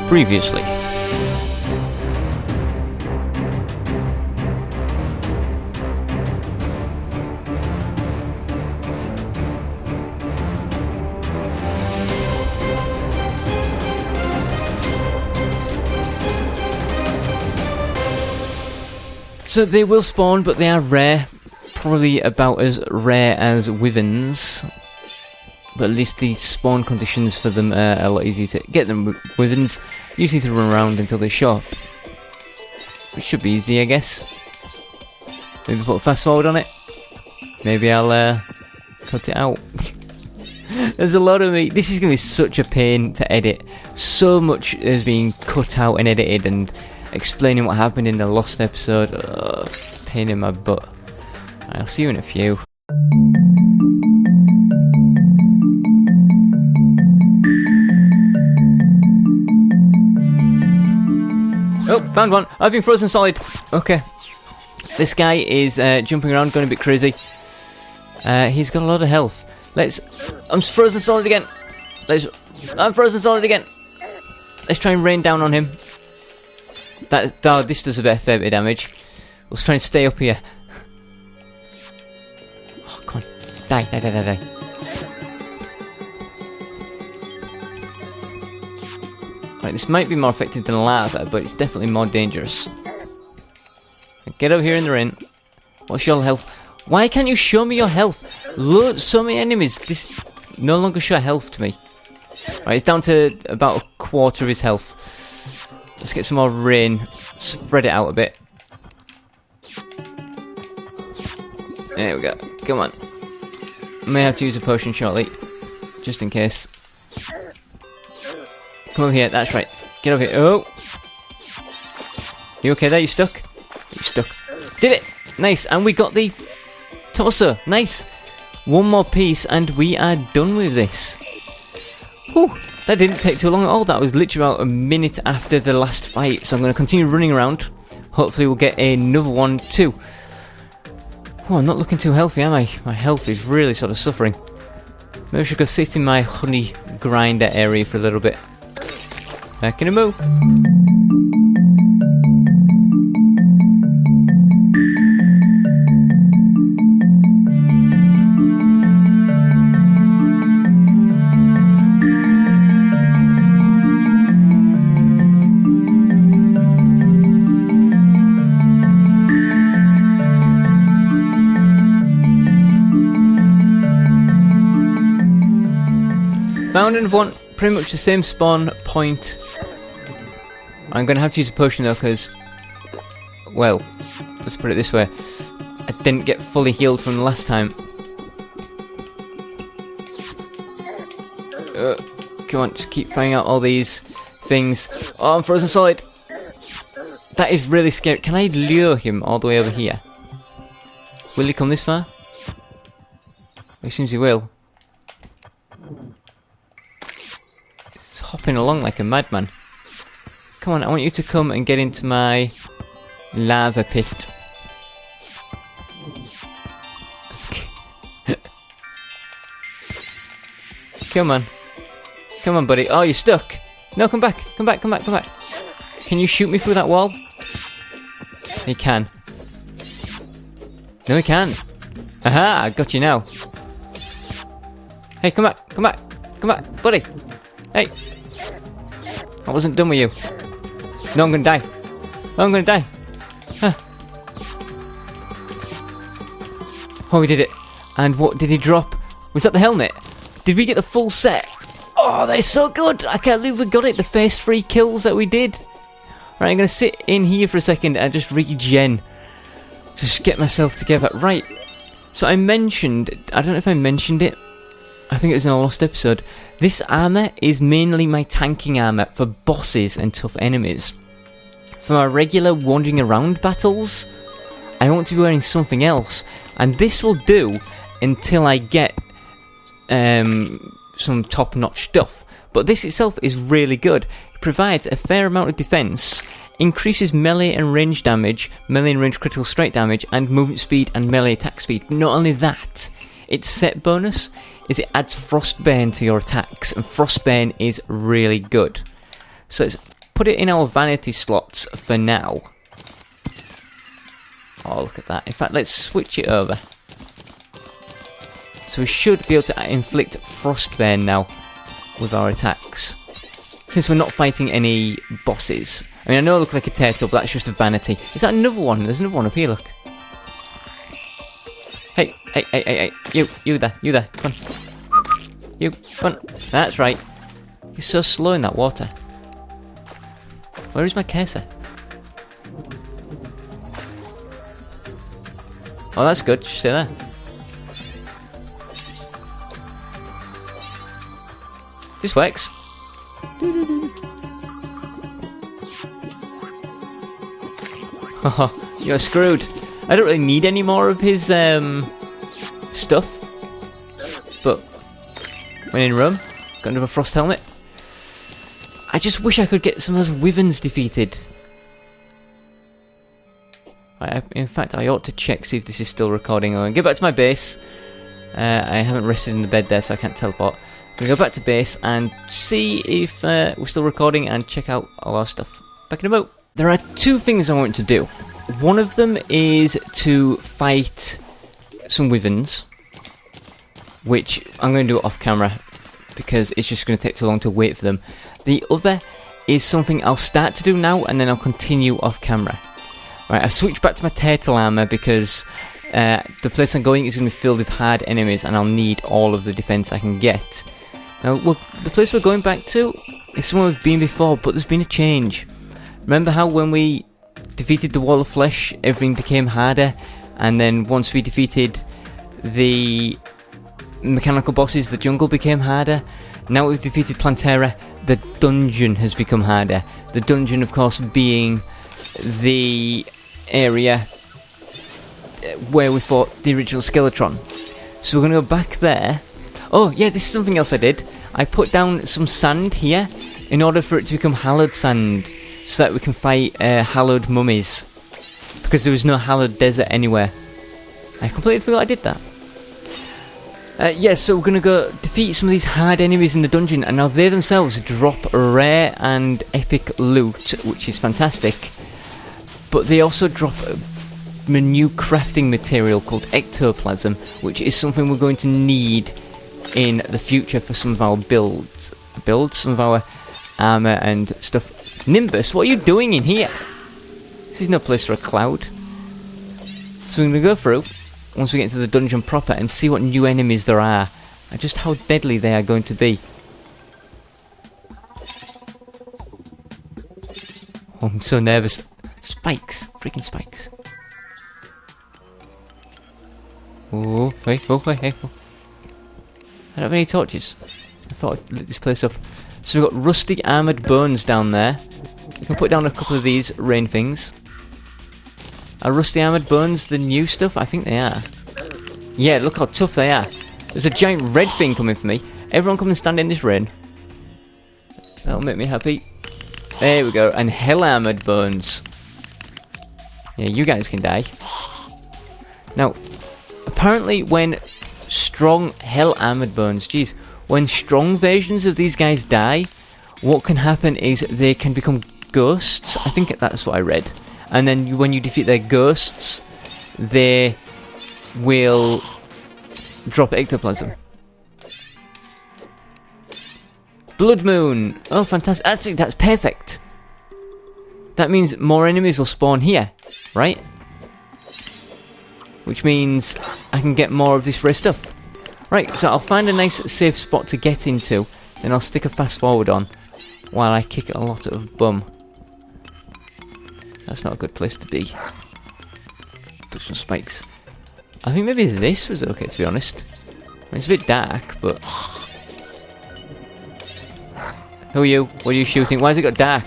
Previously. So they will spawn, but they are rare. Probably about as rare as wyverns. But at least the spawn conditions for them are a lot easier to get them. Wyverns usually to run around until they show up. Which should be easy, I guess. Maybe put a fast forward on it. Maybe I'll cut it out. There's a lot of me. This is going to be such a pain to edit. So much is being cut out and edited and explaining what happened in the lost episode. Pain in my butt. I'll see you in a few. Oh, found one. I've been frozen solid. Okay. This guy is jumping around, going a bit crazy. He's got a lot of health. I'm frozen solid again. I'm frozen solid again. Let's try and rain down on him. This does a fair bit of damage. Let's try and stay up here. Oh, come on. Die. Right, this might be more effective than lava, but it's definitely more dangerous. Get over here in the rain. What's your health? Why can't you show me your health? So many enemies. This no longer show health to me. Right, it's down to about a quarter of his health. Let's get some more rain. Spread it out a bit. There we go. Come on. May have to use a potion shortly. Just in case. Come over here. That's right. Get over here. Oh! You okay there? You stuck? You stuck. Did it! Nice. And we got the torso. Nice. One more piece and we are done with this. Whew. That didn't take too long at all. That was literally about a minute after the last fight. So I'm going to continue running around. Hopefully we'll get another one too. Oh, I'm not looking too healthy, am I? My health is really sort of suffering. Maybe I should go sit in my honey grinder area for a little bit. Back in a moo. Found another one, pretty much the same spawn point. I'm going to have to use a potion though because, well, let's put it this way. I didn't get fully healed from the last time. Come on, just keep finding out all these things. Oh, I'm frozen solid. That is really scary. Can I lure him all the way over here? Will he come this far? It seems he will. Hopping along like a madman. Come on, I want you to come and get into my lava pit. Come on. Come on, buddy. Oh, you're stuck. No, come back. Come back. Can you shoot me through that wall? He can. No, he can. Aha, I got you now. Hey, come back, buddy. Hey. I wasn't done with you. No, I'm gonna die. Huh. Oh, we did it. And what did he drop? Was that the helmet? Did we get the full set? Oh, they're so good. I can't believe we got it. The first 3 kills that we did. Right, I'm gonna sit in here for a second and just regen. Just get myself together. Right. So I don't know if I mentioned it. I think it was in a lost episode. This armour is mainly my tanking armour for bosses and tough enemies. For my regular wandering around battles, I want to be wearing something else. And this will do until I get some top-notch stuff. But this itself is really good. It provides a fair amount of defense, increases melee and range damage, melee and range critical strike damage, and movement speed and melee attack speed. Not only that, its set bonus is it adds Frostburn to your attacks, and Frostburn is really good. So let's put it in our vanity slots for now. Oh, look at that. In fact, let's switch it over. So we should be able to inflict frostburn now with our attacks. Since we're not fighting any bosses. I mean, I know I look like a turtle, but that's just a vanity. Is that another one? There's another one up here, look. Hey, hey, hey, hey, hey. You there, come on. You, come on. That's right. You're so slow in that water. Where is my cursor? Oh, that's good. Just stay there. This works. Oh, you're screwed. I don't really need any more of his stuff. But when in Rome, got another frost helmet. I just wish I could get some of those wyverns defeated. In fact, I ought to check, see if this is still recording. I'm going to get back to my base. I haven't rested in the bed there, so I can't teleport. I'm going to go back to base and see if we're still recording and check out all our stuff. Back in a moment. There are two things I want to do. One of them is to fight some wyverns, which I'm going to do off camera because it's just going to take too long to wait for them. The other is something I'll start to do now and then I'll continue off camera. Right, I switched back to my turtle armor because the place I'm going is going to be filled with hard enemies and I'll need all of the defense I can get. Now, well, the place we're going back to is somewhere we've been before, but there's been a change. Remember how when we defeated the Wall of Flesh, everything became harder, and then once we defeated the mechanical bosses, the jungle became harder? Now we've defeated Plantera, the dungeon has become harder. The dungeon, of course, being the area where we fought the original Skeletron. So we're going to go back there. Oh, yeah, this is something else I did. I put down some sand here in order for it to become hallowed sand, so that we can fight hallowed mummies. Because there was no hallowed desert anywhere. I completely forgot I did that. Yeah, so we're going to go defeat some of these hard enemies in the dungeon, and now they themselves drop rare and epic loot, which is fantastic. But they also drop a new crafting material called ectoplasm, which is something we're going to need in the future for some of our builds, some of our armor and stuff. Nimbus, what are you doing in here? This is no place for a cloud. So we're going to go through, once we get into the dungeon proper, and see what new enemies there are, and just how deadly they are going to be. Oh, I'm so nervous. Spikes. Freaking spikes. Oh, wait, oh, wait, hey, oh. I don't have any torches. I thought I'd lit this place up. So we've got rusty armoured bones down there. We can put down a couple of these rain things. Are rusty armoured bones the new stuff? I think they are. Yeah, look how tough they are. There's a giant red thing coming for me. Everyone come and stand in this rain. That'll make me happy. There we go. And hell armoured bones. Yeah, you guys can die. Now, apparently when strong hell armoured bones, jeez, when strong versions of these guys die, what can happen is they can become ghosts. I think that's what I read. And then when you defeat their ghosts, they will drop ectoplasm. Blood Moon! Oh, fantastic. That's perfect. That means more enemies will spawn here, right? Which means I can get more of this rare stuff. Right, so I'll find a nice safe spot to get into, then I'll stick a fast forward on while I kick a lot of bum. That's not a good place to be. Touch some spikes. I think maybe this was okay, to be honest. I mean, it's a bit dark, but... Who are you? What are you shooting? Why has it got dark?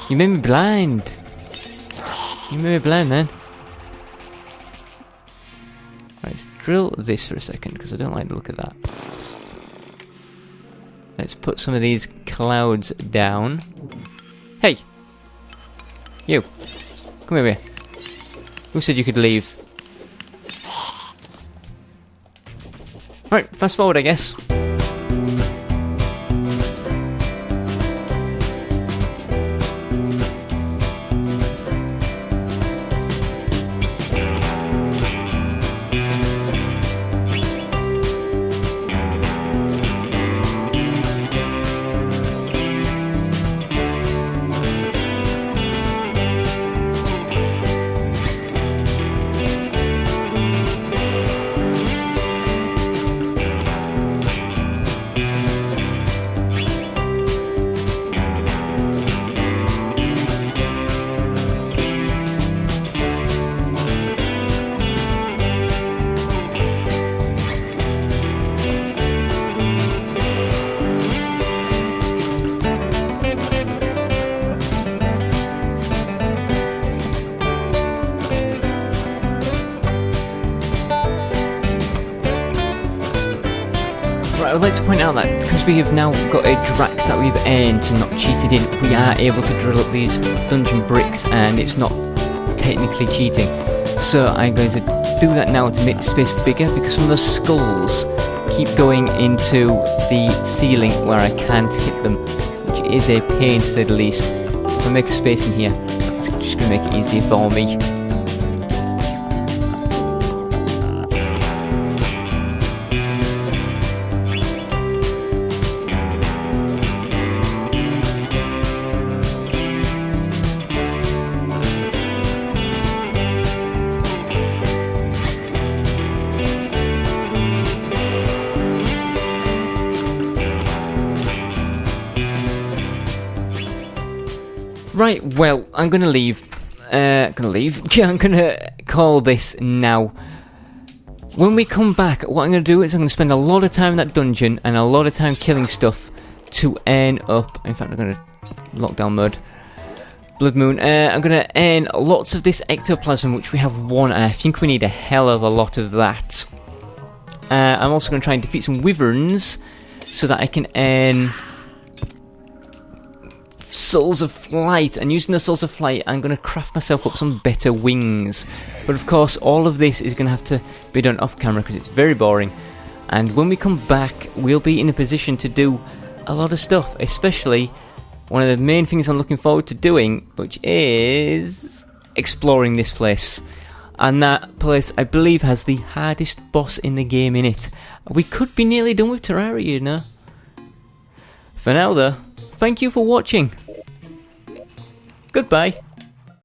You made me blind. You made me blind, man. Right, let's drill this for a second, because I don't like the look of that. Let's put some of these clouds down. Hey! You! Come over here. Who said you could leave? Right, fast forward, I guess. would like to point out that because we have now got a Drax that we've earned and not cheated in, we are able to drill up these dungeon bricks and it's not technically cheating. So I'm going to do that now to make the space bigger, because some of the skulls keep going into the ceiling where I can't hit them, which is a pain to say the least. So if I make a space in here, it's just going to make it easier for me. Right, well, I'm gonna leave. I'm gonna call this now. When we come back, what I'm gonna do is I'm gonna spend a lot of time in that dungeon and a lot of time killing stuff to earn up. In fact, I'm gonna lockdown mode. Blood Moon. I'm gonna earn lots of this ectoplasm, which we have one, and I think we need a hell of a lot of that. I'm also gonna try and defeat some wyverns so that I can earn Souls of Flight, and using the Souls of Flight I'm going to craft myself up some better wings. But of course all of this is going to have to be done off camera because it's very boring, and when we come back we'll be in a position to do a lot of stuff, especially one of the main things I'm looking forward to doing, which is exploring this place. And that place I believe has the hardest boss in the game in it. We could be nearly done with Terraria, you know. For now though, thank you for watching. Goodbye.